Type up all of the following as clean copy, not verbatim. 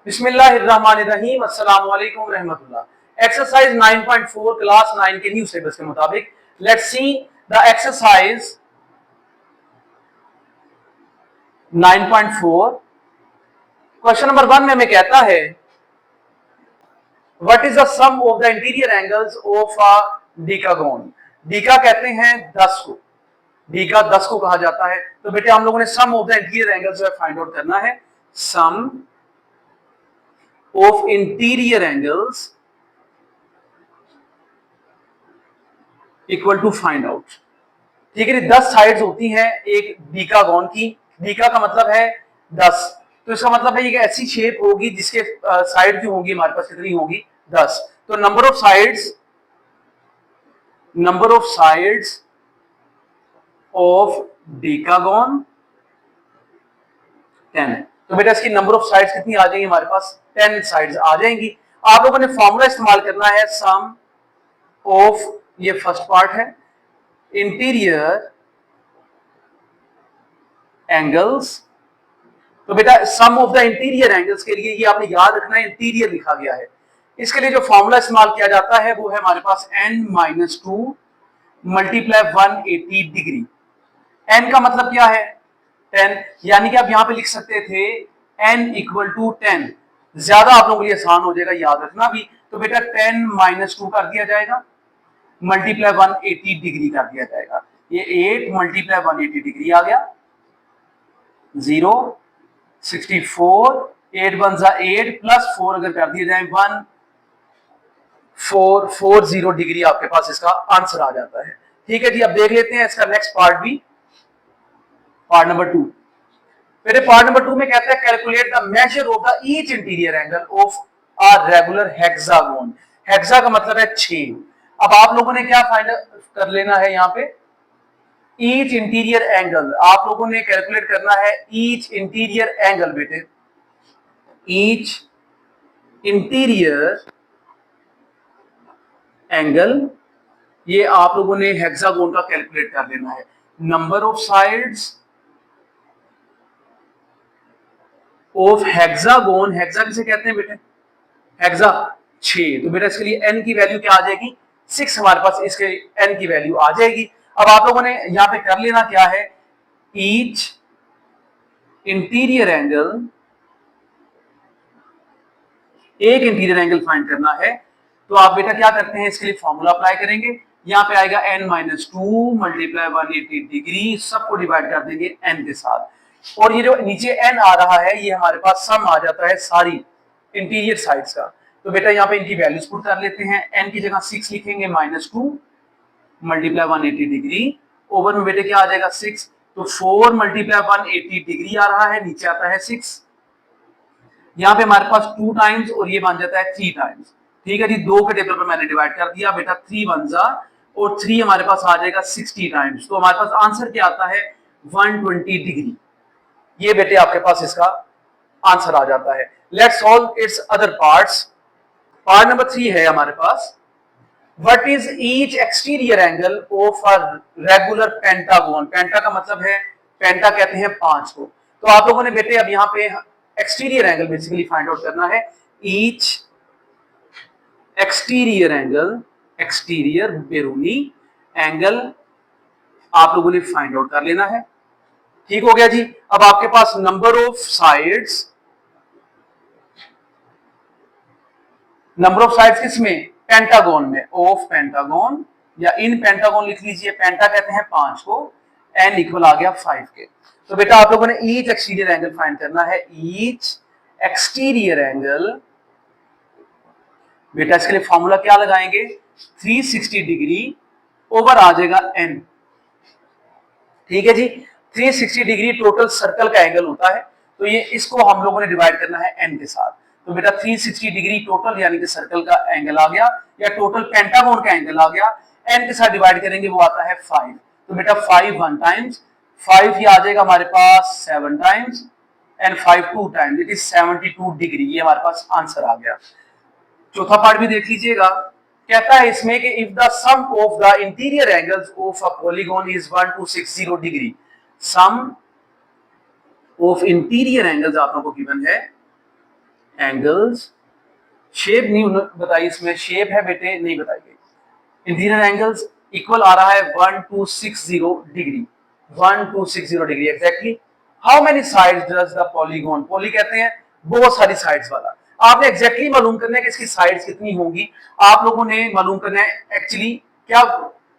बिस्मिल्लाहिर्रहमानिर्रहीम, अस्सलाम वालेकुम रहमतुल्लाह। एक्सरसाइज 9.4 क्लास 9 के न्यू सिलेबस के मुताबिक let's see the exercise 9.4। Question number 1 में हमें कहता है what is the sum of the interior angles of a decagon. Deca कहते हैं 10 को, डीका 10 को कहा जाता है। तो बेटे हम लोगों ने sum of the interior angles जो है फाइंड आउट करना है। Sum of interior angles equal to find out. ठीक है, 10 साइड्स होती हैं एक डीकागोन की। डीका का मतलब है 10, तो इसका मतलब है ये ऐसी शेप होगी जिसके साइड जो होगी हमारे पास कितनी होगी 10। तो नंबर ऑफ साइड्स ऑफ डीकागोन 10। तो बेटा इसकी नंबर ऑफ साइड्स कितनी आ जाएंगी हमारे पास 10 साइड्स आ जाएंगी। आप लोगों ने फॉर्मूला इस्तेमाल करना है सम ऑफ, ये फर्स्ट पार्ट है, इंटीरियर एंगल्स। तो बेटा सम ऑफ द इंटीरियर एंगल्स के लिए ये आपने याद रखना है इंटीरियर लिखा गया है। इसके लिए जो फॉर्मूला इस्तेमाल किया जाता है वो है हमारे पास n-2 मल्टीप्लाई 180 डिग्री। n का मतलब क्या है 10, यानी कि आप यहां पे लिख सकते थे n इक्वल टू 10। ज्यादा आप लोगों के लिए आसान हो जाएगा याद रखना भी। तो बेटा 10-2 कर दिया जाएगा, मल्टीप्लाई 180 डिग्री कर दिया जाएगा। ये 8 मल्टीप्लाई 180 डिग्री आ गया, 0 64, 8 वन जा 8 प्लस 4 अगर कर दिए जाए 1440 डिग्री आपके पास इसका आंसर आ जाता है। ठीक है जी, अब देख लेते हैं इसका नेक्स्ट पार्ट भी, पार्ट नंबर 2। मेरे पार्ट नंबर 2 में कहता है calculate the measure of the each interior angle of a regular hexagon. Hexa का मतलब है 6। अब आप लोगों ने क्या फाइंड कर लेना है यहाँ पे, ईच इंटीरियर एंगल आप लोगों ने कैलकुलेट करना है। ईच इंटीरियर एंगल बेटे, ईच इंटीरियर एंगल ये आप लोगों ने हेक्सागोन का कैलकुलेट कर लेना है। Number of sides of hexagon, hexa किसे कहते हैं बेटे, हेक्सा 6। तो बेटा इसके लिए n की वैल्यू क्या आ जाएगी 6, हमारे पास इसके n की वैल्यू आ जाएगी। अब आप लोगों ने यहां पे कर लेना क्या है, ईच इंटीरियर एंगल, एक इंटीरियर एंगल फाइंड करना है। तो आप बेटा क्या करते हैं, इसके लिए फॉर्मूला अप्लाई करेंगे। यहां पे आएगा n-2 मल्टीप्लाई 180 डिग्री, सबको डिवाइड कर देंगे n के साथ। और ये जो नीचे n आ रहा है ये हमारे पास सम आ जाता है सारी इंटीरियर साइड्स का। तो बेटा यहाँ पे इनकी वैल्यूज पुट कर लेते हैं। n की जगह 6 लिखेंगे, -2 मल्टीप्लाई 180 डिग्री, ओवर में बेटे क्या आ जाएगा 6। तो 4 मल्टीप्लाई 180 डिग्री आ रहा है, नीचे आता है 6। यहाँ पे हमारे पास 2 टाइम्स और ये बन जाता है 3 टाइम्स। ठीक है जी, 2 के टेबल पर मैंने डिवाइड कर दिया बेटा, 3 वन जा और 3 हमारे पास आ जाएगा 60 टाइम्स। तो हमारे पास आंसर क्या आता है 120 डिग्री। ये बेटे आपके पास इसका आंसर आ जाता है। Let's solve its other parts. Part number 3 है हमारे पास, what is each exterior angle of a regular pentagon. Penta का मतलब है, पेंटा कहते हैं 5 को। तो आप लोगों ने बेटे अब यहाँ पे exterior angle basically find out करना है। ईच एक्सटीरियर एंगल, एक्सटीरियर बैरूनी एंगल आप लोगों ने फाइंड आउट कर लेना है। ठीक हो गया जी। अब आपके पास number of sides, number of sides किसमें, पेंटागोन में, ऑफ पेंटागोन या इन पेंटागोन लिख लीजिए। पेंटा कहते हैं 5 को, n इक्वल आ गया 5 के। तो बेटा आप लोगों ने ईच एक्सटीरियर एंगल फाइंड करना है। ईच एक्सटीरियर एंगल, बेटा इसके लिए फॉर्मूला क्या लगाएंगे, 360 डिग्री ओवर आ जाएगा n। ठीक है जी, 360 डिग्री टोटल सर्कल का एंगल होता है। तो ये इसको हम लोगों ने डिवाइड करना है n के साथ। तो बेटा 360 डिग्री टोटल यानी कि सर्कल का एंगल आ गया, या टोटल पेंटागोन का एंगल आ गया। n के साथ डिवाइड करेंगे वो आता है 5। तो बेटा 5 वन टाइम्स, 5 ये आ जाएगा हमारे पास 7 times, and 5 2 times, it is 72 degree. ये हमारे पास आंसर आ गया। चौथा पार्ट भी देख लीजिएगा, कहता है इसमें कि if the sum of the interior angles of a polygon is 1260 degree, sum of interior angles आप लोगों को गिवन है एंगल्स, शेप नहीं बताई इसमें, शेप है बेटे नहीं बताई गई। इंटीरियर एंगल्स इक्वल आ रहा है 1260 degree, 1260 degree exactly. How many sides does the polygon, poly कहते हैं बहुत सारी साइड्स वाला। आपने एग्जैक्टली मालूम करना है कि इसकी साइड्स कितनी होंगी। आप लोगों ने मालूम करना है एक्चुअली क्या,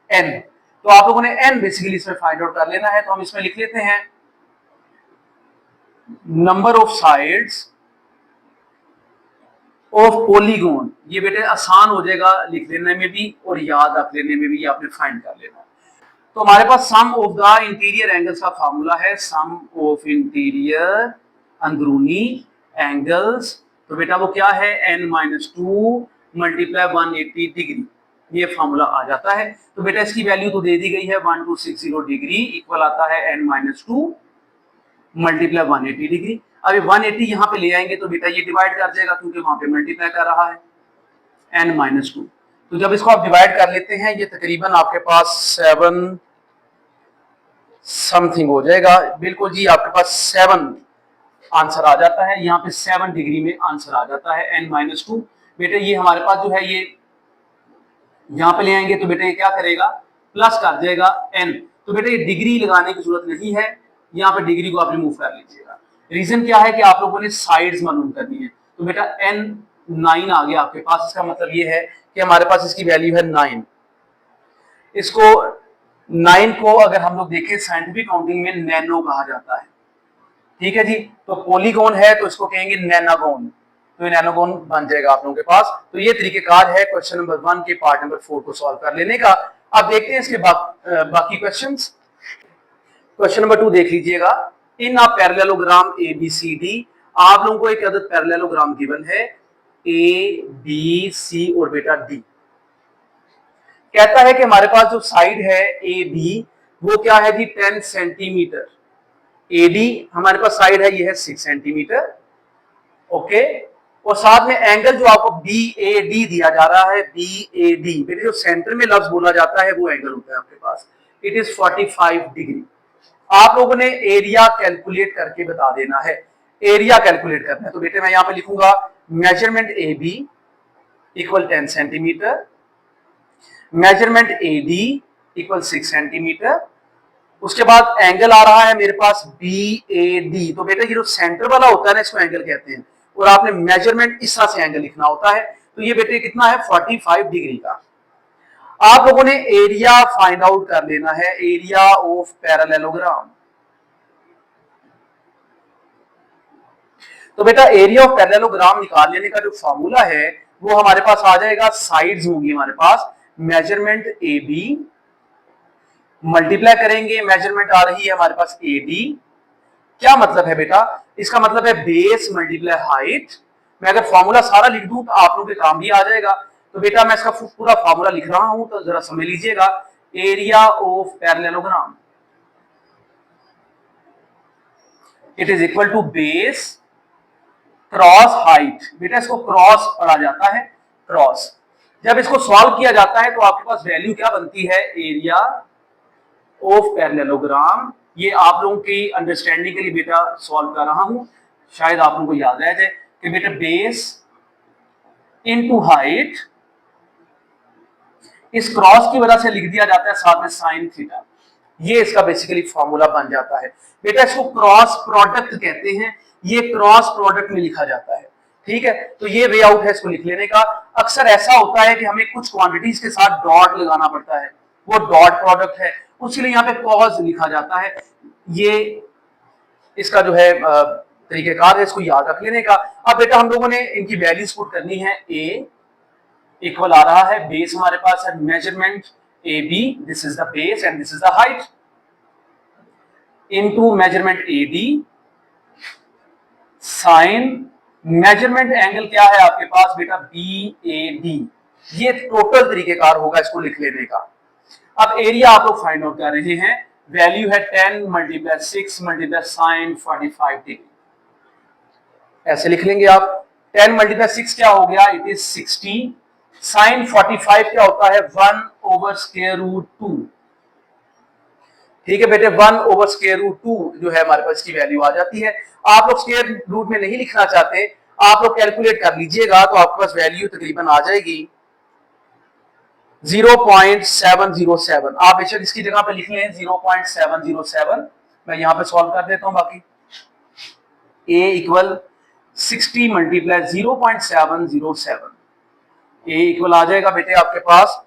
एन। तो आप लोगों ने एन बेसिकली इसमें फाइंड आउट कर लेना है। तो हम इसमें लिख लेते हैं number of sides of polygon. ये बेटे आसान हो जाएगा लिख लेने में भी और याद रख लेने में भी, ये आपने फाइंड कर लेना। तो हमारे पास सम ऑफ द इंटीरियर एंगल्स का फार्मूला है, सम ऑफ इंटीरियर अंदरूनी एंगल्स। तो बेटा वो क्या है, n-2 मल्टीप्लाई 180 डिग्री, ये फार्मूला आ जाता है। तो बेटा इसकी वैल्यू तो दे दी गई है 1260 डिग्री इक्वल आता है n-2 मल्टीप्लाई 180 डिग्री। अभी 180 यहाँ पे ले आएंगे तो बेटा ये डिवाइड कर जाएगा क्योंकि वहां पे मल्टीप्लाई कर रहा है n-2। तो जब इसको आप डिवाइड कर लेते हैं ये तकरीबन आपके पास 7 समथिंग हो जाएगा। बिल्कुल जी, आपके पास 7 आंसर आ जाता है, यहाँ पे 7 डिग्री में आंसर आ जाता है n-2। बेटे ये हमारे पास जो है ये यहाँ पे ले आएंगे तो बेटे ये क्या करेगा, प्लस कर जाएगा n। तो बेटे ये डिग्री लगाने की जरूरत नहीं है, यहाँ पे डिग्री को आप रिमूव कर लीजिएगा। रीजन क्या है कि आप लोगों ने साइड्स मालूम करनी है। तो बेटा n9 आ गया आपके पास, इसका मतलब ये है कि हमारे पास इसकी वैल्यू है 9। इसको 9 को अगर हम लोग देखें साइंटिफिक काउंटिंग में नैनो कहा जाता है, ठीक है जी। तो पॉलीगॉन है तो इसको कहेंगे नैनागोन, तो ये नैनोगोन बन जाएगा आप लोगों के पास। तो ये तरीकेकार है क्वेश्चन नंबर 1 के पार्ट नंबर 4 को सॉल्व कर लेने का। अब देखते हैं इसके बाकी क्वेश्चंस। क्वेश्चन नंबर 2 देख लीजिएगा। इन अ पैरेललोग्राम ABCD, आप लोगों को एक अदद पैरेललोग्राम गिवन है ABC और बेटा D। कहता है कि हमारे पास जो साइड है AB वो क्या है जी 10 सेंटीमीटर, AD हमारे पास साइड है ये है 6 सेंटीमीटर, ओके। और साथ में एंगल जो आपको BAD दिया जा रहा है, BAD बेटे जो सेंटर में लफ्ज बोला जाता है वो एंगल होता है आपके पास, इट इज 45 डिग्री। आप लोगों ने एरिया कैलकुलेट करके बता देना है, एरिया कैलकुलेट करना है। तो बेटे मैं यहां पे लिखूंगा measurement AB equal 10 centimetre, measurement AD equal 6 centimetre. उसके बाद एंगल आ रहा है मेरे पास BAD। तो बेटा ये जो सेंटर वाला होता है ना इसको एंगल कहते हैं, और आपने मेजरमेंट इस तरह से एंगल लिखना होता है। तो ये बेटे कितना है 45 डिग्री का। आप लोगों ने एरिया फाइंड आउट कर लेना है, एरिया ऑफ पैरेललोग्राम। तो बेटा एरिया ऑफ पैरेललोग्राम निकाल लेने का जो फार्मूला है वो हमारे पास आ जाएगा, साइड्स होंगी हमारे पास मेजरमेंट AB मल्टीप्लाई करेंगे, मेजरमेंट आ रही है हमारे पास AD। क्या मतलब है बेटा, इसका मतलब है बेस मल्टीप्लाई हाइट। मैं अगर फॉर्मूला सारा लिख दूं तो आप लोगों के काम भी आ जाएगा। तो बेटा मैं इसका पूरा फॉर्मूला लिख रहा हूं तो जरा समझ लीजिएगा। Area of parallelogram it is equal to base cross height. बेटा इसको क्रॉस पढ़ा जाता है, क्रॉस। जब इसको सॉल्व किया जाता है तो आपके पास वैल्यू क्या बनती है, एरिया ऑफ पैरेललोग्राम। ये आप लोगों की अंडरस्टैंडिंग के लिए बेटा सॉल्व कर रहा हूं, शायद आप लोगों को याद रह जाए कि बेटा बेस इनटू हाइट, इस क्रॉस की वजह से लिख दिया जाता है साथ में साइन थीटा। ये इसका बेसिकली फॉर्मूला बन जाता है। बेटा इसको क्रॉस प्रोडक्ट कहते हैं, ये क्रॉस प्रोडक्ट में लिखा जाता है, ठीक है। तो ये वे आउट है इसको लिख लेने का। अक्सर ऐसा होता है कि हमें कुछ क्वांटिटीज के साथ डॉट लगाना पड़ता है, वो डॉट प्रोडक्ट है, उसके लिए यहाँ पे कॉज लिखा जाता है। ये इसका जो है तरीकेकार है, इसको याद रख लेने का। अब बेटा हम लोगों ने इनकी वैल्यूज पुट करनी है। ए इक्वल आ रहा है, बेस हमारे पास है measurement AB, this is the base and this is the height, into measurement AD sine measurement angle क्या है आपके पास बेटा BAD। ये टोटल तरीकेकार होगा इसको लिख लेने का। अब एरिया आप लोग फाइंड आउट कर रहे हैं, वैल्यू है 10 मल्टीप्लाई 6 मल्टीप्लाई साइन 45 डिग्री, ऐसे लिख लेंगे आप। 10 मल्टीप्लाई 6 क्या हो गया, इट इज 60। साइन 45 क्या होता है, 1 ओवर स्क्वायर रूट 2, ठीक है बेटे। 1 ओवर स्क्वायर रूट 2 जो है हमारे पास की वैल्यू आ जाती है। आप लोग स्क्वायर रूट में नहीं लिखना चाहते, आप लोग कैलकुलेट कर लीजिएगा तो आपके पास वैल्यू तकरीबन आ जाएगी 0.707। आप बेशक इसकी जगह पे लिख लें 0.707। मैं यहां पे सॉल्व कर देता हूं। बाकी a equal 60 multiply 0.707, a equal आ जाएगा बेटे आपके पास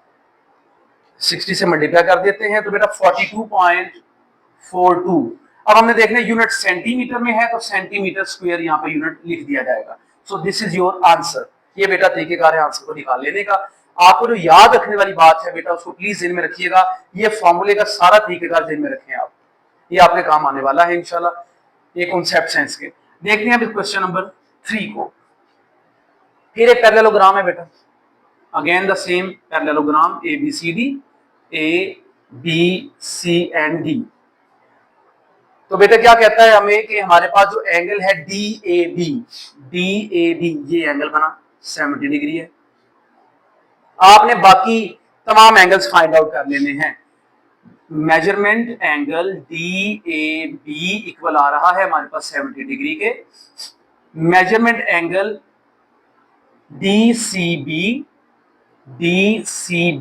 60 से मल्टीप्लाई कर देते हैं तो बेटा 42.42। अब हमने देखना यूनिट सेंटीमीटर में है तो सेंटीमीटर स्क्वायर यहाँ पे यूनिट लिख दिया जाएगा। So this is your answer. ये बेटा तरीकेकार है आंसर को निकाल लेने का। आपको जो याद रखने वाली बात है बेटा उसको प्लीज ध्यान में रखिएगा। ये फॉर्मूले का सारा तरीकेकार ध्यान में रखें आप, ये आपके काम आने वाला है इंशाल्लाह। ये कॉन्सेप्ट साइंस के देखते हैं अब क्वेश्चन नंबर 3 को। फिर एक पैरेललोग्राम है बेटा, again the same parallelogram A B C and D. तो बेटा क्या कहता है हमें कि हमारे पास जो एंगल है डी ए बी, ये एंगल बना 70 डिग्री है। आपने बाकी तमाम एंगल्स फाइंड आउट कर लेने हैं। Measurement angle D A B equal आ रहा है हमारे पास 70 डिग्री के। Measurement angle D C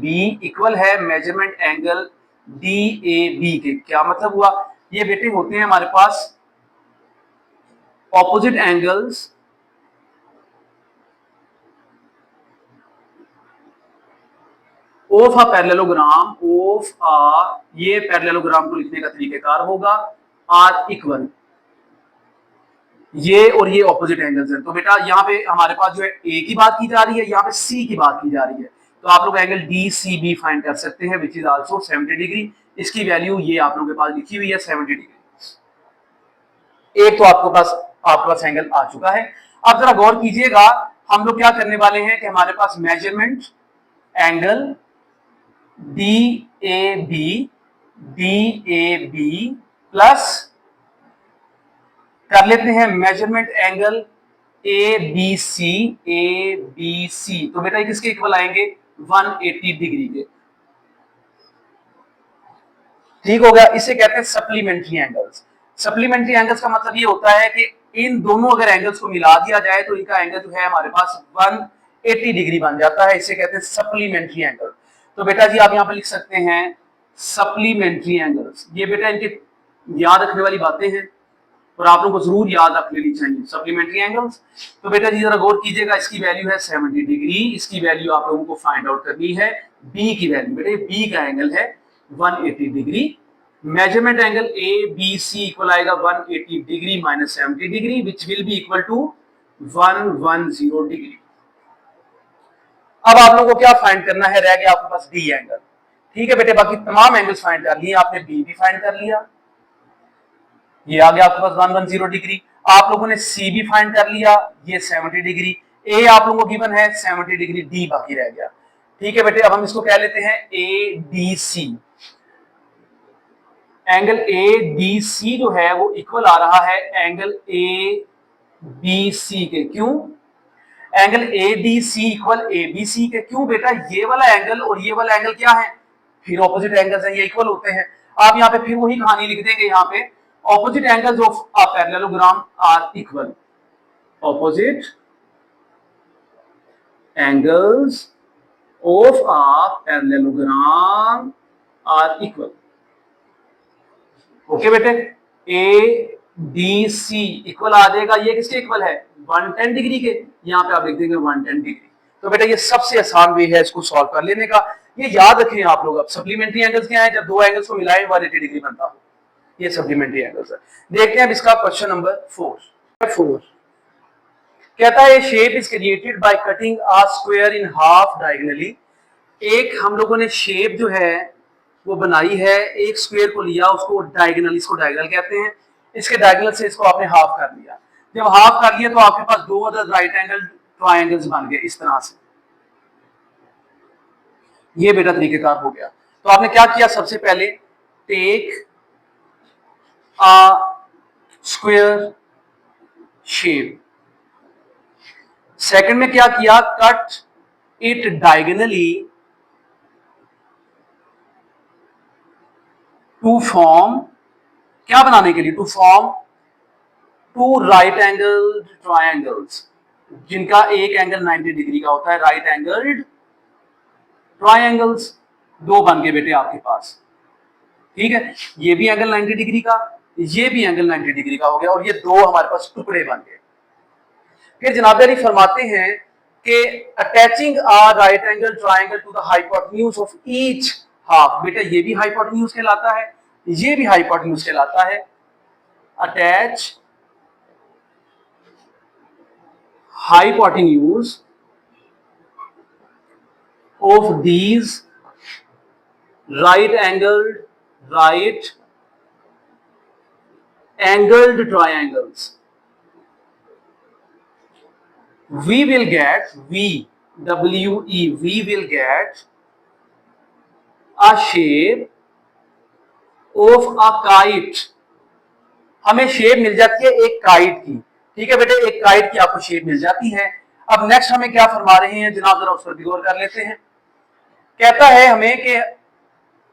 B equal है measurement angle D A B के। क्या मतलब हुआ? ये बेटे होते हैं हमारे पास opposite angles of a parallelogram ये पैरेललोग्राम को लिखने का तरीकेकार होगा आर इक्वल, ये और ये ऑपोजिट एंगल्स हैं। तो बेटा यहाँ पे हमारे पास जो है ए की बात की जा रही है, यहाँ पे सी की बात की जा रही है। तो आप लोग angle D C B find कर सकते हैं विच इज आल्सो 70 डिग्री। इसकी वैल्यू ये आप लोगों के पास लिखी हुई है 70 डिग्री। एक तो आपके पास एंगल आ चुका है। अब जरा गौर कीजिएगा, हम लोग क्या करने वाले हैं कि हमारे पास measurement angle D A B plus कर लेते हैं measurement angle A B C. तो बेटा किसके इक्वल आएंगे? 180 डिग्री के। ठीक हो गया। इसे कहते हैं सप्लीमेंट्री एंगल्स। सप्लीमेंट्री एंगल्स का मतलब ये होता है कि इन दोनों अगर एंगल्स को मिला दिया जाए तो इनका एंगल जो है हमारे पास 180 डिग्री बन जाता है। इसे कहते हैं सप्लीमेंट्री एंगल। तो बेटा जी आप यहां पर लिख सकते हैं सप्लीमेंट्री एंगल्स। ये बेटा इनके याद रखने वाली बातें हैं और आप लोगों को जरूर याद रख लेनी चाहिए सप्लीमेंट्री एंगल्स। तो बेटा जी जरा गौर कीजिएगा, इसकी वैल्यू है 70 डिग्री। इसकी वैल्यू आप लोगों को फाइंड आउट करनी है बी की वैल्यू। बेटा बी का एंगल है 180 degree. Measurement angle A B C equal आएगा 180 degree minus 70 degree which will be equal to 110 degree. अब आप लोगों को क्या फाइंड करना है? रह गया आपके पास डी एंगल। ठीक है बेटे, बाकी तमाम एंगल्स फाइंड कर लिए आपने, बी भी फाइंड कर लिया, ये आ गया आपके पास 110 डिग्री। आप लोगों ने सी भी फाइंड कर लिया, ये 70 डिग्री। ए आप लोगों को गिवन है 70 डिग्री, डी बाकी रह गया। ठीक है बेटे, अब हम इसको कह लेते हैं A D C. Angle A D C जो है वो इक्वल आ रहा है एंगल ए बी सी के। क्यों? Angle A D C equal A B C के। क्यों बेटा? ये वाला एंगल और ये वाला एंगल क्या है? फिर ऑपोजिट एंगल्स हैं, ये इक्वल होते हैं। आप यहाँ पे फिर वही कहानी लिख देंगे, यहाँ पे opposite angles of a parallelogram are equal. Opposite angles of a parallelogram are equal. Okay बेटे, ए डी सी इक्वल आ जाएगा, ये किसके इक्वल है? 110 डिग्री के। यहाँ पे आप लिख देंगे 110 डिग्री। तो बेटा ये सबसे आसान वे है इसको सॉल्व कर लेने का। ये याद रखें आप लोग। अब सप्लीमेंट्री एंगल्स क्या है? जब दो एंगल्स को मिलाएं 180 डिग्री बनता हो, ये सप्लीमेंट्री एंगल्स है। देखते हैं अब इसका क्वेश्चन नंबर 4 कहता है shape is created by cutting a square in half diagonally. एक हम लोगों ने शेप जो है वो बनाई है, एक स्क्वायर को लिया, उसको डायगोनल, इसको डायगोनल कहते हैं। इसके डायगोनल से इसको आपने हाफ कर लिया। जब हाफ कर लिया तो आपके पास दो अदर राइट एंगल ट्रायंगल्स बन गए इस तरह से। ये बेटा तरीकेकार हो गया। तो आपने क्या किया? सबसे पहले take a square shape। Second में क्या किया? Cut it diagonally to form, क्या बनाने के लिए? To form two right angle triangles. जिनका एक एंगल 90 डिग्री का होता है, राइट एंगल्ड ट्रायंगल्स। दो बन गए बेटे आपके पास, ठीक है। ये भी एंगल 90 डिग्री का, ये भी एंगल 90 डिग्री का हो गया, और ये दो हमारे पास टुकड़े बन गए। फिर जनाब अली फरमाते हैं कि attaching a right angle triangle to the hypotenuse of each half. बेटा ये भी हाइपोटेन्यूज कहलाता है, ये भी हाइपोटेन्यूज कहलाता है। Attach hypotenuse of these right angled triangles, we will get we will get a shape of a kite। हमें शेप मिल जाती है एक काइट की, ठीक है बेटे, एक काइट की आपको शेप मिल जाती है। अब नेक्स्ट हमें क्या फरमा रहे हैं जनाब, जरा उस पर भी गौर कर लेते हैं। कहता है हमें कि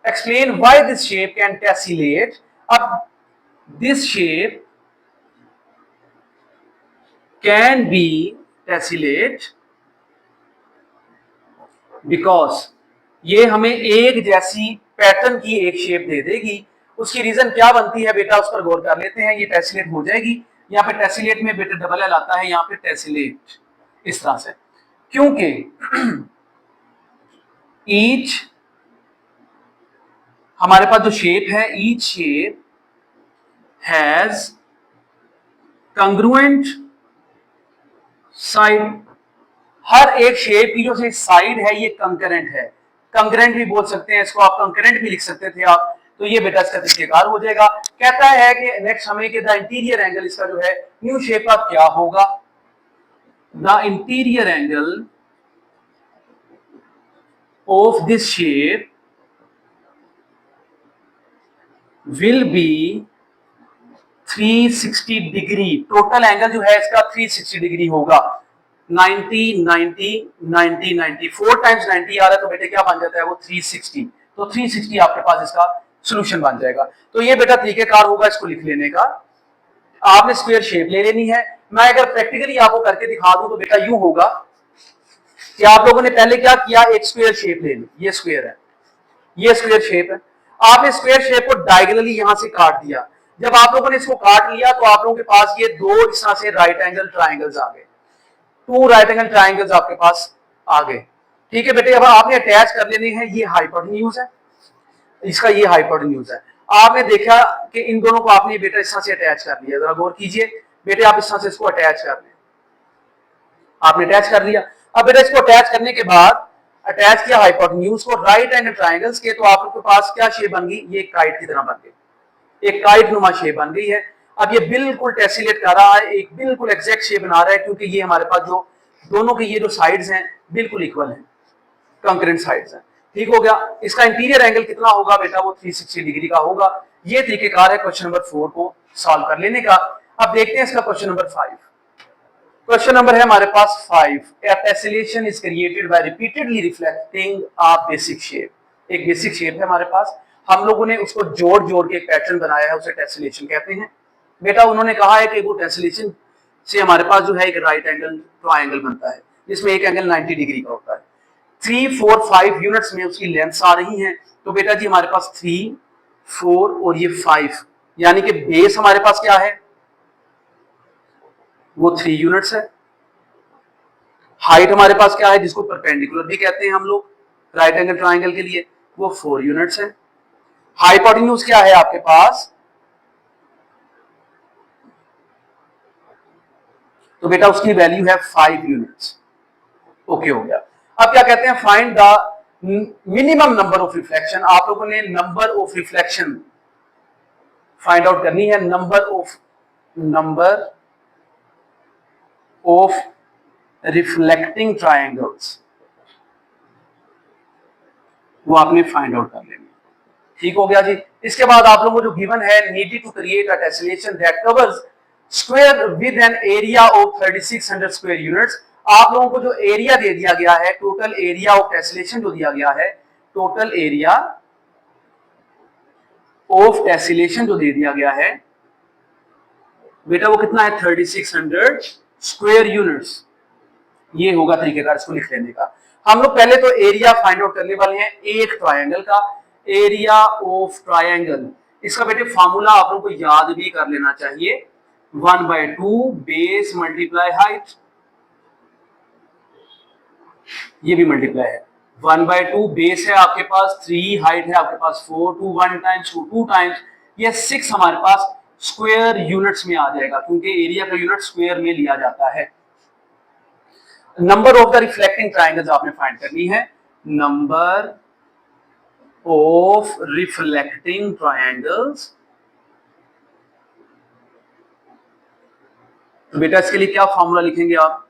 explain why this shape can tessellate. अब this shape can be tessellate because ये हमें एक जैसी पैटर्न की एक शेप दे देगी। उसकी रीजन क्या बनती है बेटा, उस पर गौर कर लेते हैं। ये टेसिलेट हो जाएगी, यहाँ पे टेसिलेट में बेटा डबल एल आता है, यहाँ पे टेसिलेट इस तरह से, क्योंकि ईच हमारे पास जो शेप है, each shape has congruent side. हर एक शेप की जो साइड है ये कंकरेंट है, कंकरेंट भी बोल सकते हैं इसको आप, कंकरेंट भी लिख सकते थे आप। तो ये बेटा इसका तरीकेकार हो जाएगा। कहता है कि नेक्स्ट हमें कि द इंटीरियर एंगल इसका जो है न्यू शेप का क्या होगा। The interior angle of this shape will be 360 degree. Total angle जो है इसका 360 डिग्री होगा। 90 90 90 90 4 टाइम्स 90 आ रहा है, तो बेटे क्या बन जाता है वो 360। तो 360 आपके पास इसका सोल्यूशन बन जाएगा। तो ये बेटा तरीकेकार होगा इसको लिख लेने का। आपने स्क्वायर शेप ले लेनी है। मैं अगर प्रैक्टिकली आपको करके दिखा दूं तो बेटा यूं होगा कि आप लोगों ने पहले क्या किया, एक स्क्वायर शेप ले ली, ये स्क्वायर है, ये स्क्वायर शेप है। आपने स्क्वायर शेप को डायगोनली यहां से काट दिया। जब आप लोगों ने इसको काट लिया तो आप लोगों के पास ये दो इस तरह से राइट एंगल ट्राइंगल्स आ गए, टू राइट एंगल ट्राइंगल्स आपके पास आ गए, ठीक है बेटे। अब आपने अटैच कर लेने हैं, ये हाइपोटेन्यूज है, इसका ये हाइपोटेन्यूज है। आपने देखा कि इन दोनों को आपने बेटा इस तरह से अटैच कर लिया। जरा गौर कीजिए बेटे, आप इस तरह से इसको अटैच कर लें, आपने अटैच कर लिया। अब बेटा इसको अटैच करने के बाद अटैच किया हाइपोटेन्यूज को राइट एंगल ट्राइंगल्स के, तो आपके पास क्या शेप बन गई, ये काइट की तरह बन गई, एक काइट नुमा शेप बन गई है। अब ये बिल्कुल टेसिलेट कर रहा है, एक बिल्कुल एग्जैक्ट शेप बना रहा है, क्योंकि ये हमारे पास जो दोनों की ये जो साइड्स हैं बिल्कुल इक्वल हैं, कंकरेंट साइड्स हैं, ठीक हो गया। इसका इंटीरियर एंगल कितना होगा बेटा, वो 360 डिग्री का होगा। ये तरीकेकार है क्वेश्चन नंबर 4 को सॉल्व कर लेने का। अब देखते हैं इसका क्वेश्चन नंबर 5। क्वेश्चन नंबर है हमारे पास 5। A tessellation is created by repeatedly reflecting a basic shape। एक बेसिक शेप है हमारे पास, हम लोगों ने उसको जोड़ जोड़ के एक पैटर्न बनाया है, उसे टेसलेशन कहते हैं। बेटा उन्होंने कहा है कि वो टेसलेशन से हमारे पास जो है एक राइट एंगल ट्रायंगल बनता है, जिसमें एक एंगल 90 डिग्री का होता है। 3 4 5 यूनिट्स में उसकी लेंथ्स आ रही हैं। तो बेटा जी हमारे पास 3 4 और ये 5, यानी कि बेस हमारे पास क्या है, वो 3 यूनिट्स है। हाइट हमारे पास क्या है, जिसको परपेंडिकुलर भी कहते हैं हम लोग राइट एंगल ट्राइंगल के लिए, वो 4 यूनिट्स है। हाइपोटेन्यूज क्या है आपके पास, तो बेटा उसकी वैल्यू है 5 यूनिट्स। ओके हो गया। अब क्या कहते हैं, find the minimum number of reflection. आप लोगों ने number of reflection find out करनी है, नंबर ऑफ रिफ्लेक्टिंग ट्रायंगल्स, वो आपने फाइंड आउट कर लेनी, ठीक हो गया जी। इसके बाद आप लोगों को जो गिवन है, needed to create a tessellation that covers square with an area of 3600 square units. आप लोगों को जो एरिया दे दिया गया है, टोटल एरिया ऑफ टेसलेशन जो दिया गया है, टोटल एरिया ऑफ टेसलेशन जो दे दिया गया है बेटा, वो कितना है, 3600 स्क्वायर यूनिट्स। ये होगा तरीकेकार इसको लिख लेने का। हम लोग पहले तो एरिया फाइंड आउट करने वाले हैं एक ट्रायंगल का, एरिया ऑफ ट्रायंगल। इसका बेटे फॉर्मूला आप लोगों को याद भी कर लेना चाहिए, 1/2 बेस मल्टीप्लाई हाइट, ये भी मल्टीप्लाई है। 1/2 बेस है आपके पास, 3 हाइट है आपके पास 4, 2 1 टाइम्स 2 2 टाइम्स, ये 6 हमारे पास स्क्वायर यूनिट्स में आ जाएगा क्योंकि एरिया का यूनिट स्क्वायर में लिया जाता है। Number of the reflecting triangles आपने फाइंड करनी है, नंबर ऑफ रिफ्लेक्टिंग ट्रायंगल्स। तो बेटा इसके लिए क्या फॉर्मूला लिखेंगे आप,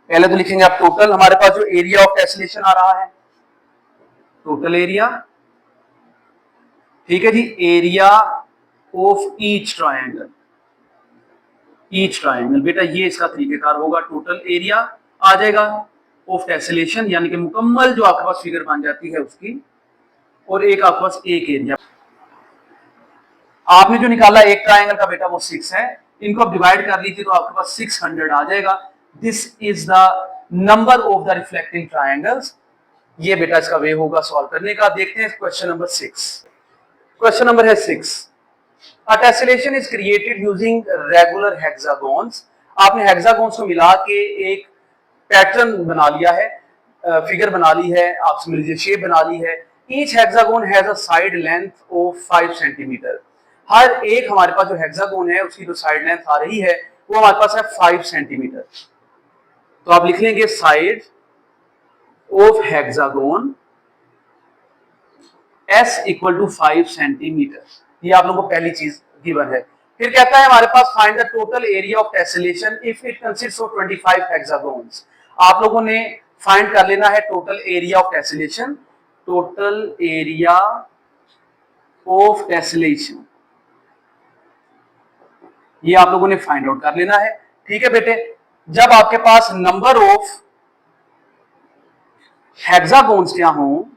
पहले तो लिखेंगे आप टोटल, हमारे पास जो एरिया ऑफ टेसलेशन आ रहा है, टोटल एरिया, ठीक है जी, area of each triangle, each triangle, बेटा ये इसका तरीकेकार होगा, टोटल एरिया आ जाएगा ऑफ टेसलेशन, यानी कि मुकम्मल जो आपके पास फिगर बन जाती है उसकी, और एक आपके पास एक एरिया। आपने जो निकाला एक ट्रायंगल का बेटा वो 6 है, इनको आप डिवाइड कर लीजिए तो आपके पास 600 आ जाएगा। This is the number of the reflecting triangles. ये बेटा इसका वे होगा सॉल्व करने का। देखते हैं क्वेश्चन नंबर 6। क्वेश्चन नंबर है 6। A tessellation is created using regular hexagons। आपने हेक्सागोन्स को मिला के एक पैटर्न बना लिया है, फिगर बना ली है, आप समझ लीजिए शेप बना ली है। Each hexagon has a side length of 5 centimetre. हर एक हमारे पास जो हेक्सागोन है उसकी जो साइड लेंथ आ रही है वो हमारे पास है 5 सेंटीमीटर। तो आप लिख लेंगे side of hexagon S equal to 5 centimetre. ये आप लोगों को पहली चीज गिवन है। फिर कहता है हमारे पास find the total area of tessellation if it consists of 25 hexagons. आप लोगों ने फाइंड कर लेना है total area of tessellation, total area of tessellation, ये आप लोगों ने फाइंड आउट कर लेना है। ठीक है बेटे, जब आपके पास नंबर ऑफ हेक्सागोन्स क्या हो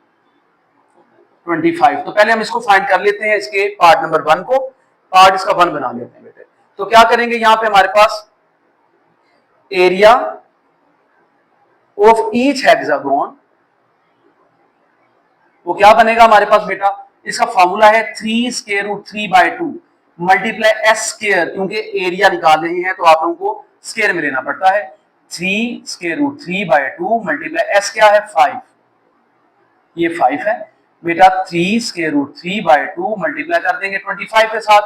25, तो पहले हम इसको फाइंड कर लेते हैं, इसके पार्ट नंबर 1 को, पार्ट इसका 1 बना लेते हैं बेटे। तो क्या करेंगे, यहां पे हमारे पास एरिया ऑफ ईच हेक्सागोन, वो क्या बनेगा हमारे पास बेटा, इसका फॉर्मूला है 3 square root 3/2 multiply S square, क्योंकि एरिया निकाल रहे हैं तो आप लोगों को स्क्वायर में लेना पड़ता है। 3 स्क्वायर रूट 3/2 मल्टीप्लाई एस क्या है 5, ये 5 है बेटा। 3 स्क्वायर रूट 3/2 मल्टीप्लाई कर देंगे 25 के साथ,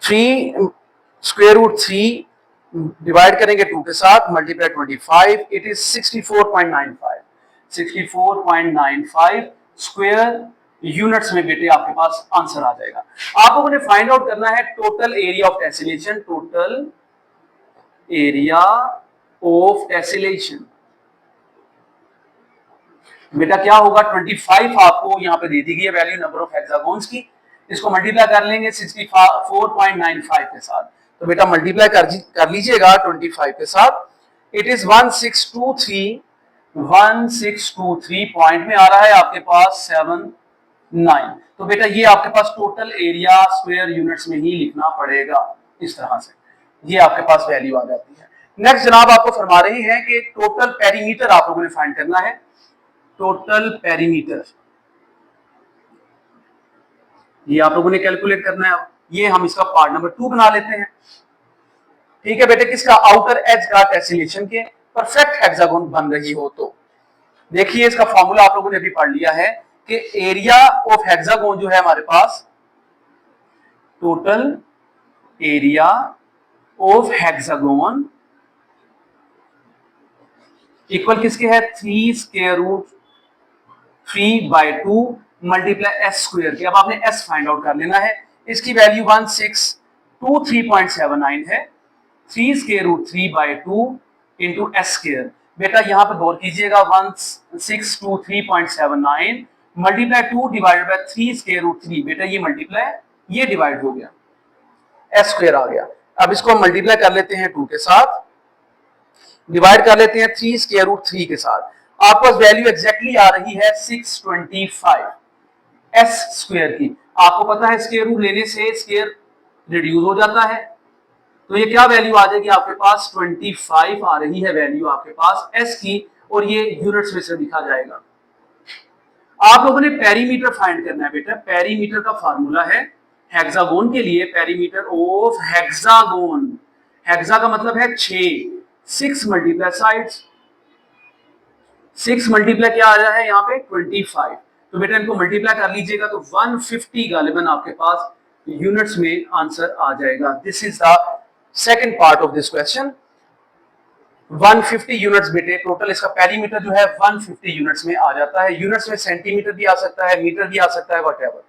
3 स्क्वायर रूट 3 डिवाइड करेंगे 2 के साथ, multiply 25, it is 64.95, 64.95 square units में बेटे आपके पास आंसर आ जाएगा। आप लोगों ने फाइंड आउट करना है total area of tessellation, total area of tessellation. बेटा क्या होगा, 25 आपको यहां पे दे दी गई है वैल्यू नंबर ऑफ हेक्सागोन्स की, इसको मल्टीप्लाई कर लेंगे 64.95 के साथ, तो बेटा मल्टीप्लाई कर लीजिएगा 25 के साथ, इट इज 1623 पॉइंट में आ रहा है आपके पास 79। तो बेटा ये आपके पास टोटल एरिया स्क्वायर यूनिट्स में ही लिखना पड़ेगा, इस तरह से ये आपके पास वैल्यू आ जाती है। नेक्स्ट जनाब आपको फरमा रही है कि टोटल पेरीमीटर आप लोगों ने फाइंड करना है, टोटल पेरीमीटर ये आप लोगों ने कैलकुलेट करना है। अब ये हम इसका पार्ट नंबर 2 बना लेते हैं। ठीक है बेटे, किसका, आउटर एज का टेसलेशन के परफेक्ट हेक्सागोन बन रही हो तो देखिए इसका फॉर्मूला आप लोगों ने अभी पढ़ लिया है कि एरिया ऑफ हेक्सागोन जो है हमारे पास, total area of hexagon equal किसके है 3 square root 3/2 multiply S square की। अब आपने एस फाइंड आउट कर लेना है, इसकी वैल्यू 1623.79 है, 3 square root 3/2 into S square. बेटा यहां पर गौर कीजिएगा, 1623.79 multiply 2 divided by 3 square root 3, बेटा ये मल्टीप्लाई ये डिवाइड हो गया, एस स्क्वायर आ गया। अब इसको हम मल्टीप्लाई कर लेते हैं 2 के साथ, डिवाइड कर लेते हैं 3 स्क्वायर रूट 3 के साथ, आपके पास वैल्यू एग्जैक्टली आ रही है 625 एस स्क्वायर की। आपको पता है स्क्वायर रूट लेने से स्क्वायर रिड्यूस हो जाता है, तो ये क्या वैल्यू आ जाएगी आपके पास, 25 आ रही है वैल्यू आपके पास एस की, और ये यूनिट्स में से लिखा जाएगा। आप लोगों ने पेरीमीटर फाइंड करना है बेटा। पेरीमीटर का फार्मूला है हेक्सागोन के लिए, पेरीमीटर ऑफ हेक्सागोन, हेक्सा का मतलब है 6 मल्टीप्लाई साइड्स, 6 मल्टीप्लाई क्या आ रहा है यहाँ पे 25, तो बेटा इनको मल्टीप्लाई कर लीजिएगा तो 150 गालिबन आपके पास यूनिट्स में आंसर आ जाएगा। This is the second part of this question. 150 units बेटे टोटल, इसका पेरीमीटर जो है 150 यूनिट्स में आ जाता है। यूनिट्स में सेंटीमीटर भी आ सकता है, मीटर भी आ सकता है, व्हाटएवर।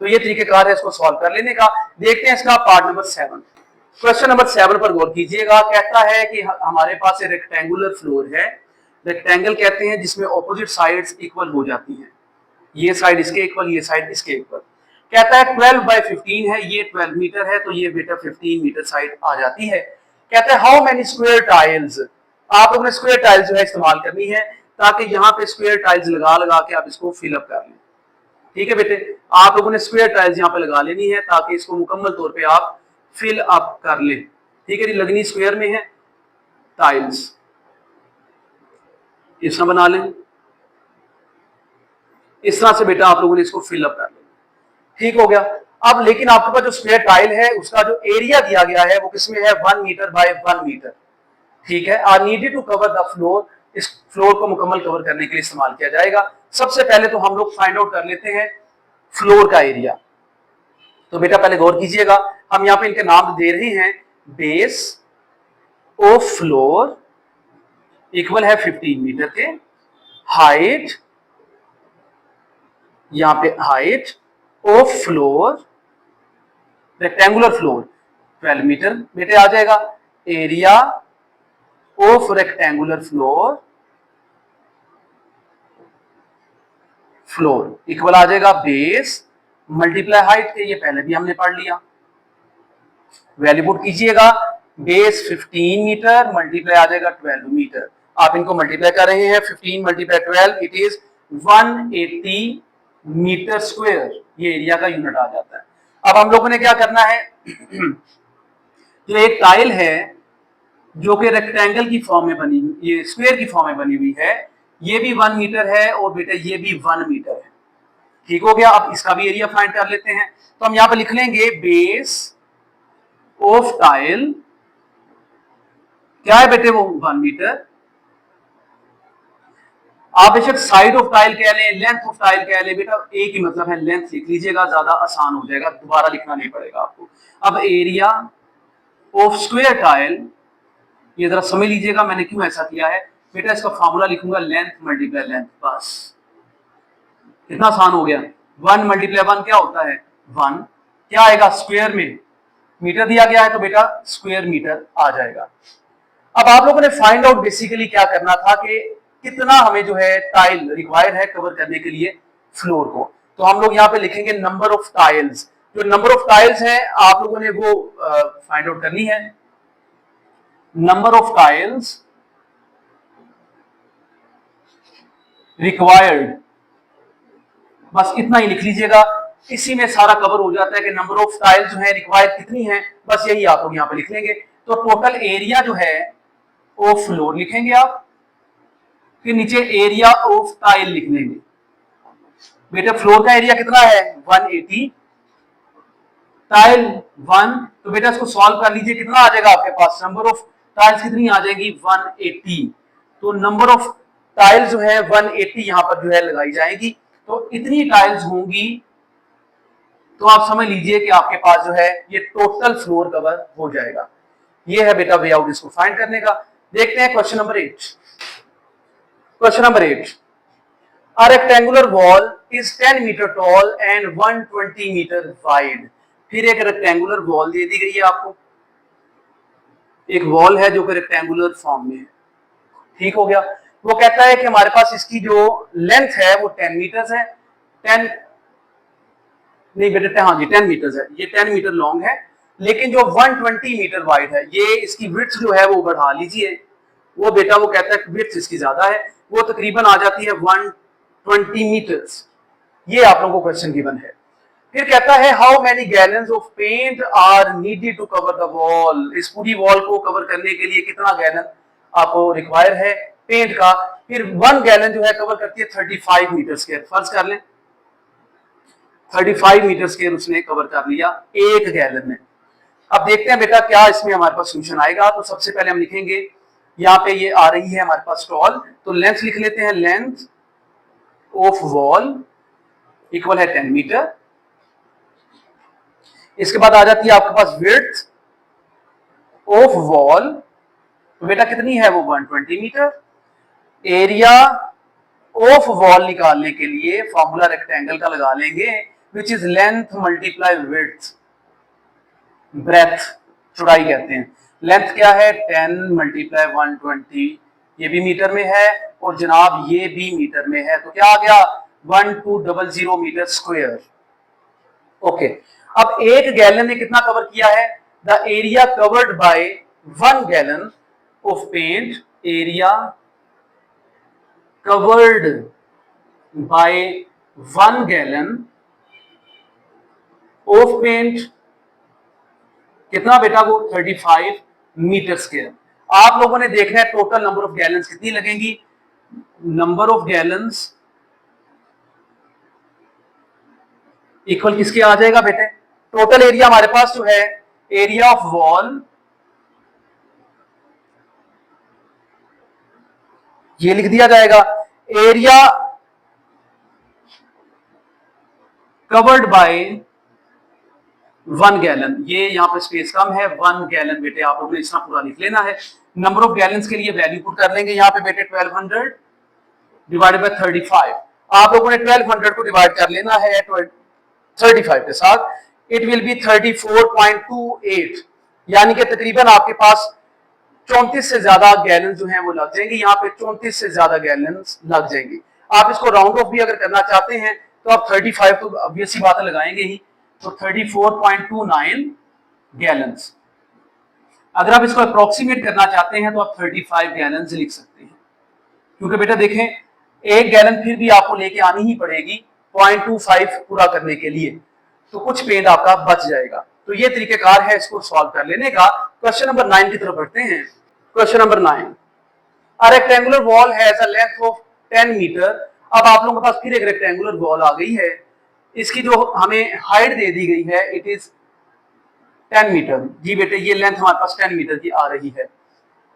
तो ये तरीकेकार है इसको सॉल्व कर लेने का। देखते हैं इसका पार्ट नंबर 7। क्वेश्चन नंबर 7 पर गौर कीजिएगा। कहता है कि हमारे पास एक रेक्टेंगुलर फ्लोर है, रेक्टेंगल कहते हैं जिसमें ऑपोजिट साइड्स इक्वल हो जाती हैं, ये साइड इसके इक्वल, ये साइड इसके इक्वल। कहता है 12/15 है, ये 12 मीटर है, तो ये बेटा 15 मीटर साइड आ जाती है। कहता है हाउ मेनी स्क्वायर टाइल्स, आप लोगों ने स्क्वायर टाइल्स जो है इस्तेमाल करनी है, ताकि यहाँ पे स्क्वायर टाइल्स लगा लगा के आप इसको फिल अप कर लें। ठीक है बेटे, आप लोगों ने स्क्वायर टाइल्स यहाँ पे लगा लेनी है ताकि इसको मुकम्मल तौर पे आप फिल अप कर लें। ठीक है जी, लगनी स्क्वायर में है टाइल्स, इस तरह बना लें, इस तरह से बेटा आप लोगों ने इसको फिल अप कर लें। ठीक हो गया। अब लेकिन आपके पास जो स्क्वायर टाइल है उसका जो एरिया दिया गया है वो किसमें है, 1 मीटर बाय 1 मीटर। ठीक है, are needed to cover the floor, इस फ्लोर को मुकम्मल कवर करने के लिए इस्तेमाल किया जाएगा। सबसे पहले तो हम लोग फाइंड आउट कर लेते हैं फ्लोर का एरिया। तो बेटा पहले गौर कीजिएगा, हम यहाँ पे इनके नाम दे रहे हैं। बेस ऑफ फ्लोर इक्वल है 15 मीटर के, हाइट, यहाँ पे height of floor, rectangular floor 12 metre बेटे आ जाएगा। Area of rectangular floor equal आ जाएगा बेस मल्टीप्लाई हाइट के, ये पहले भी हमने पढ़ लिया। वैल्यू पुट कीजिएगा, बेस 15 मीटर मल्टीप्लाई आ जाएगा 12 मीटर। आप इनको मल्टीप्लाई कर रहे हैं, 15 multiply 12 it is 180 metre square, ये एरिया का यूनिट आ जाता है। अब हम लोगों ने क्या करना है, जो एक टाइल है जो कि रेक्टेंगल की फॉर्म में बनी हुई, ये स्क्वायर की फॉर्म में बनी हुई है, ये भी 1 मीटर है और बेटा ये भी 1 मीटर है। ठीक हो गया। अब इसका भी एरिया फाइंड कर लेते हैं। तो हम यहां पर लिख लेंगे बेस ऑफ टाइल, क्या है बेटे वो 1 मीटर। आप बेशक साइड ऑफ टाइल कह लें, लेंथ ऑफ टाइल कह लें, बेटा एक ही मतलब है, लेंथ लिख लीजिएगा, ज्यादा आसान हो जाएगा, दोबारा लिखना नहीं पड़ेगा आपको। अब एरिया ऑफ स्क्वायर टाइल, ये जरा समझ लीजिएगा मैंने क्यों ऐसा किया है बेटा। इसका फॉर्मूला लिखूंगा लेंथ मल्टीप्लाई लेंथ, बस कितना आसान हो गया। 1 मल्टीप्लाई 1 क्या होता है 1, क्या आएगा स्क्वायर में, मीटर दिया गया है तो बेटा स्क्वायर मीटर आ जाएगा। अब आप लोगों ने फाइंड आउट बेसिकली क्या करना था कि कितना हमें जो है टाइल रिक्वायर्ड है कवर करने के लिए फ्लोर को। तो हम लोग यहाँ पे लिखेंगे नंबर ऑफ टाइल्स, जो नंबर ऑफ टाइल्स है आप लोगों ने वो फाइंड आउट करनी है। नंबर ऑफ टाइल्स रिक्वायर्ड, बस इतना ही लिख लीजिएगा, इसी में सारा कवर हो जाता है कि नंबर ऑफ टाइल्स जो है रिक्वायर्ड कितनी है, बस यही आप लोग यहाँ पे लिख लेंगे। तो टोटल एरिया जो है ऑफ फ्लोर लिखेंगे आप, फिर नीचे एरिया ऑफ टाइल लिख लेंगे। बेटा फ्लोर का एरिया कितना है 180, टाइल 1, तो बेटा इसको सॉल्व कर लीजिए, कितना आ जाएगा आपके पास, नंबर ऑफ टाइल्स कितनी आ जाएगी 180। तो नंबर ऑफ टाइल्स जो है 180 यहां पर जो है लगाई जाएगी। तो इतनी टाइल्स होंगी तो आप समझ लीजिए कि आपके पास जो है ये टोटल फ्लोर कवर हो जाएगा। ये है बेटा वे आउट इसको फाइंड करने का। देखते हैं question number 8। Question number 8, a rectangular wall is 10 metre tall and 120 metre wide। फिर एक रेक्टेंगुलर वॉल दे दी गई है आपको, एक वॉल है जो कि रेक्टेंगुलर फॉर्म में है। ठीक हो गया। वो कहता है कि हमारे पास इसकी जो लेंथ है वो 10 मीटर है, 10 नहीं बेटा हाँ जी 10 मीटर है, ये 10 मीटर लॉन्ग है, लेकिन जो 120 मीटर वाइड है, ये इसकी विड्थ जो है वो बढ़ा लीजिए। वो बेटा वो कहता है विड्थ इसकी ज्यादा है, वो तकरीबन आ जाती है 120 मीटर्स। ये आप लोगों को क्वेश्चन गिवन है। फिर कहता है how many gallons of paint are needed to cover the wall, इस पूरी वॉल को कवर करने के लिए कितना गैलन आपको रिक्वायर है पेंट का। फिर 1 गैलन जो है कवर करती है 35 मीटर स्क्वायर, फर्ज कर लें 35 मीटर स्क्वायर उसने कवर कर लिया 1 गैलन में। अब देखते हैं बेटा क्या इसमें हमारे पास सोल्यूशन आएगा। तो सबसे पहले हम लिखेंगे, यहाँ पे ये आ रही है हमारे पास टॉल, तो लेंथ लिख लेते हैं, लेंथ ऑफ वॉल इक्वल है 10 मीटर। इसके बाद आ जाती है आपके पास विड्थ ऑफ वॉल, तो बेटा कितनी है वो 120 मीटर। एरिया ऑफ वॉल निकालने के लिए फॉर्मूला रेक्टेंगल का लगा लेंगे, which is length multiply width, breadth चौड़ाई कहते हैं। लेंथ क्या है 10 मल्टीप्लाई 120, ये भी मीटर में है और जनाब ये भी मीटर में है, तो क्या आ गया 1200 मीटर स्क्वायर। ओके, अब 1 गैलन ने कितना कवर किया है, the area covered by 1 gallon of paint, area covered by 1 gallon of paint कितना बेटा वो 35 मीटर स्क्वायर। आप लोगों ने देखना है टोटल नंबर ऑफ गैलन्स कितनी लगेंगी, नंबर ऑफ गैलन्स इक्वल किसके आ जाएगा बेटे, टोटल एरिया हमारे पास जो है एरिया ऑफ वॉल, ये लिख दिया जाएगा, एरिया कवर्ड बाय 1 गैलन, ये यहां पर स्पेस कम है 1 गैलन बेटे आप लोगों ने इतना पूरा लिख लेना है। नंबर ऑफ गैलन्स के लिए वैल्यू पुट कर लेंगे यहाँ पे बेटे 1200 डिवाइडेड बाय 35, आप लोगों ने 1200 को डिवाइड कर लेना है 35 के साथ, इट विल बी 34.28, यानी कि तकरीबन आपके पास 34 से ज्यादा गैलन जो है वो लग जाएंगे, यहाँ पे 34 से ज्यादा गैलन लग जाएंगे। आप इसको राउंड ऑफ भी अगर करना चाहते हैं तो आप 35 तो ऑब्वियस ही बात लगाएंगे ही, तो 34.29 गैलन्स। अगर आप इसको अप्रोक्सीमेट करना चाहते हैं तो आप 35 गैलन्स लिख सकते हैं, क्योंकि बेटा देखें 1 गैलन फिर भी आपको लेके आनी ही पड़ेगी 0.25 पूरा करने के लिए, तो कुछ पेंट आपका बच जाएगा। तो ये तरीकेकार है इसको सॉल्व कर लेने का। क्वेश्चन नंबर 9 की तरफ बढ़ते हैं। Question number 9, a rectangular wall has a length of 10 metre. अब आप लोगों के पास फिर एक रेक्टेंगुलर वॉल आ गई है, इसकी जो हमें हाइट दे दी गई है इट इज 10 मीटर। जी बेटे ये लेंथ हमारे पास 10 मीटर की आ रही है,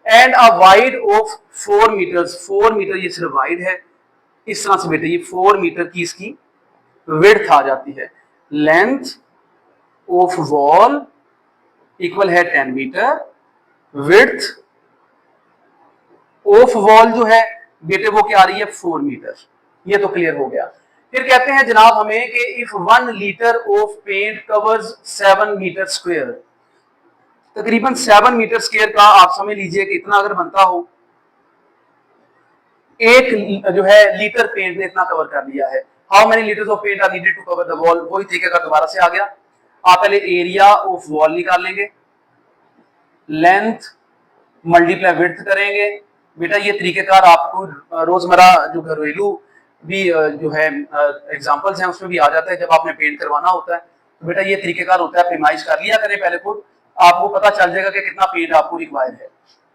and a wide of 4 metres, 4 metre ये सिर्फ वाइड है, इस तरह से बेटे ये 4 मीटर की इसकी विड्थ आ जाती है। लेंथ ऑफ वॉल इक्वल है 10 मीटर, विड्थ ऑफ वॉल जो है बेटे वो क्या आ रही है 4 मीटर, ये तो क्लियर हो गया। फिर कहते हैं जनाब हमें कि if 1 litre of paint covers 7 metre square, तकरीबन 7 मीटर स्क्वायर का आप समझ लीजिए कि इतना अगर बनता हो, 1 जो है लीटर पेंट ने इतना कवर कर लिया है। How many litres of paint are needed to cover the wall, वही तरीके का दोबारा से आ गया। आप पहले एरिया ऑफ वॉल निकाल लेंगे, लेंथ मल्टीप्लाई विड्थ करेंगे। बेटा ये तरीकेकार आपको रोजमर्रा जो घरेलू भी जो है एग्जांपल्स हैं उसमें भी आ जाता है, जब आपने पेंट करवाना होता है तो बेटा ये तरीकेकार होता है, प्रीमाइज कर लिया करें पहले खुद, आपको पता चल जाएगा कि कितना पेंट आपको रिक्वायर है।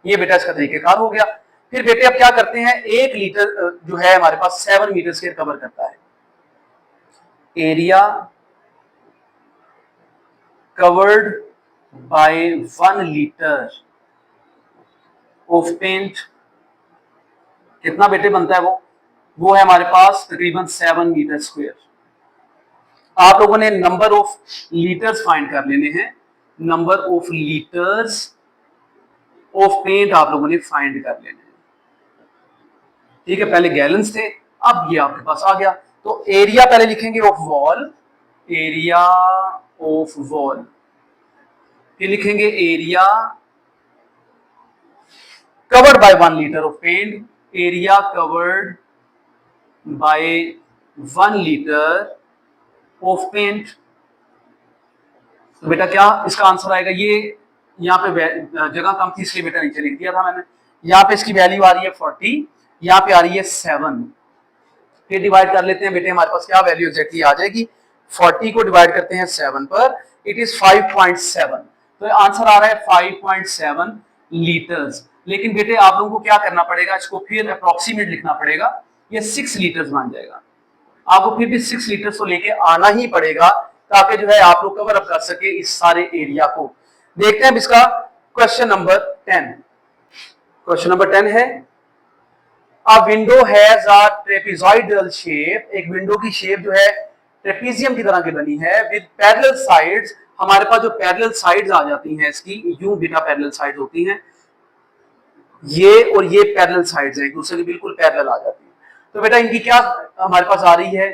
ये बेटा इसका तरीकेकार हो गया। फिर बेटे अब क्या करते हैं, 1 लीटर जो है हमारे पास 7 मीटर स्क्वायर कवर करता है, area covered by 1 litre of paint कितना बेटे बनता है वो है हमारे पास तकरीबन 7 मीटर स्क्वायर। आप लोगों ने नंबर ऑफ लीटर्स फाइंड कर लेने हैं, number of litres of paint आप लोगों ने फाइंड कर लेने हैं, ठीक है। पहले गैलन्स थे, अब ये आपके पास आ गया। तो एरिया पहले लिखेंगे of wall, area of wall, फिर लिखेंगे area covered by 1 litre of paint, area covered by 1 litre of paint. तो बेटा क्या इसका आंसर आएगा, ये यहाँ पे जगह कम थी इसलिए बेटा नीचे लिख दिया था मैंने। यहाँ पे इसकी वैल्यू आ रही है 40, यहाँ पे आ रही है 7, फिर डिवाइड कर लेते हैं बेटे, हमारे पास क्या वैल्यू एग्जैक्टली आ जाएगी 40 को डिवाइड करते हैं 7 पर, इट इज 5.7। तो आंसर आ रहा है 5.7 लीटर्स। लेकिन बेटे आप लोगों को क्या करना पड़ेगा, इसको फिर अप्रोक्सीमेट लिखना पड़ेगा, ये 6 लीटर्स बन जाएगा। आपको फिर भी 6 लीटर्स तो लेके आना ही पड़ेगा ताकि जो है आप लोग कवर अप कर सके इस सारे एरिया को। देखते हैं इसका क्वेश्चन नंबर 10। क्वेश्चन नंबर 10 है, अ window has a trapezoidal shape. एक विंडो की शेप जो है ट्रेपीजियम की तरह की बनी है विद पैरेलल साइड्स। हमारे पास जो पैरेलल साइड्स आ जाती हैं इसकी, यूं बेटा पैरेलल साइड्स होती हैं, ये और ये पैरेलल साइड्स हैं, एक दूसरे के बिल्कुल पैरेलल आ जाती है। तो बेटा इनकी क्या हमारे पास आ रही है,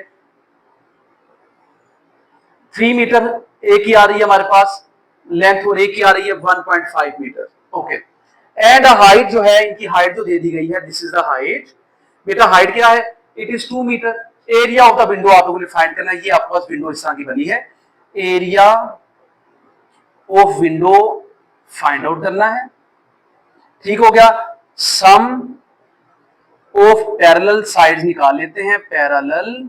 3 मीटर एक ही आ रही है हमारे पास लेंथ, और एक ही आ रही है 1.5 मीटर। ओके, एंड हाइट जो है इनकी हाइट जो दे दी गई है, दिस इज द हाइट। बेटा हाइट क्या है, it is 2 metre. Area of the window आप लोगों ने फाइंड करना है। ये आपके पास विंडो इस तरह की बनी है, area of window find out करना है। ठीक हो गया। सम ऑफ पैरेलल साइड्स निकाल लेते हैं, पैरेलल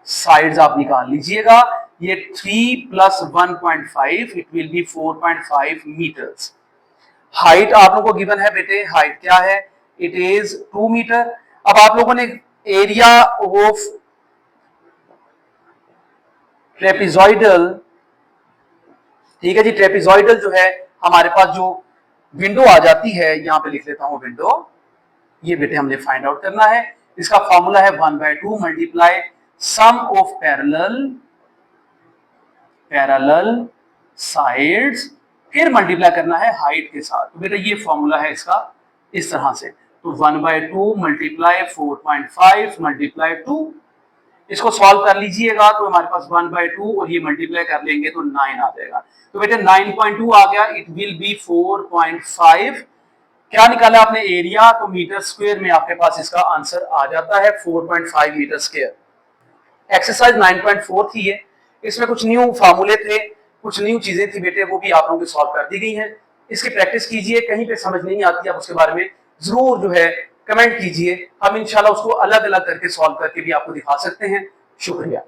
साइड्स आप निकाल लीजिएगा। ये 3 + 1.5 it will be 4.5 metres. Height आप लोगों को गिवन है बेटे, हाइट क्या है, इट इज 2 मीटर। अब आप लोगों ने एरिया ऑफ ट्रेपेजॉइडल, ठीक है जी, ट्रेपेजॉइडल जो है हमारे पास जो विंडो आ जाती है, यहां पे लिख लेता हूं विंडो, ये बेटे हमने फाइंड आउट करना है। इसका फॉर्मूला है 1/2 multiply sum of parallel sides, फिर मल्टीप्लाई करना है हाइट के साथ। तो बेटा ये फॉर्मूला है इसका इस तरह से। तो 1/2 मल्टीप्लाई 4.5 मल्टीप्लाई 2, इसको सॉल्व कर लीजिएगा तो हमारे पास 1/2 और ये मल्टीप्लाई कर लेंगे तो 9 आ जाएगा। तो बेटे 9.2 आ गया, इट विल बी 4.5। क्या निकाला आपने एरिया, तो मीटर स्क्वायर में आपके पास इसका आंसर आ जाता है 4.5 मीटर स्क्वायर। एक्सरसाइज 9.4 थी ये, इसमें कुछ न्यू फार्मूले थे, कुछ न्यू चीजें थी बेटे, वो भी आप लोगों की सॉल्व कर दी गई हैं। इसकी प्रैक्टिस कीजिए, कहीं पे समझ नहीं आती आप उसके बारे में जरूर जो है कमेंट कीजिए, हम इंशाल्लाह उसको अलग अलग करके सॉल्व करके भी आपको दिखा सकते हैं। शुक्रिया।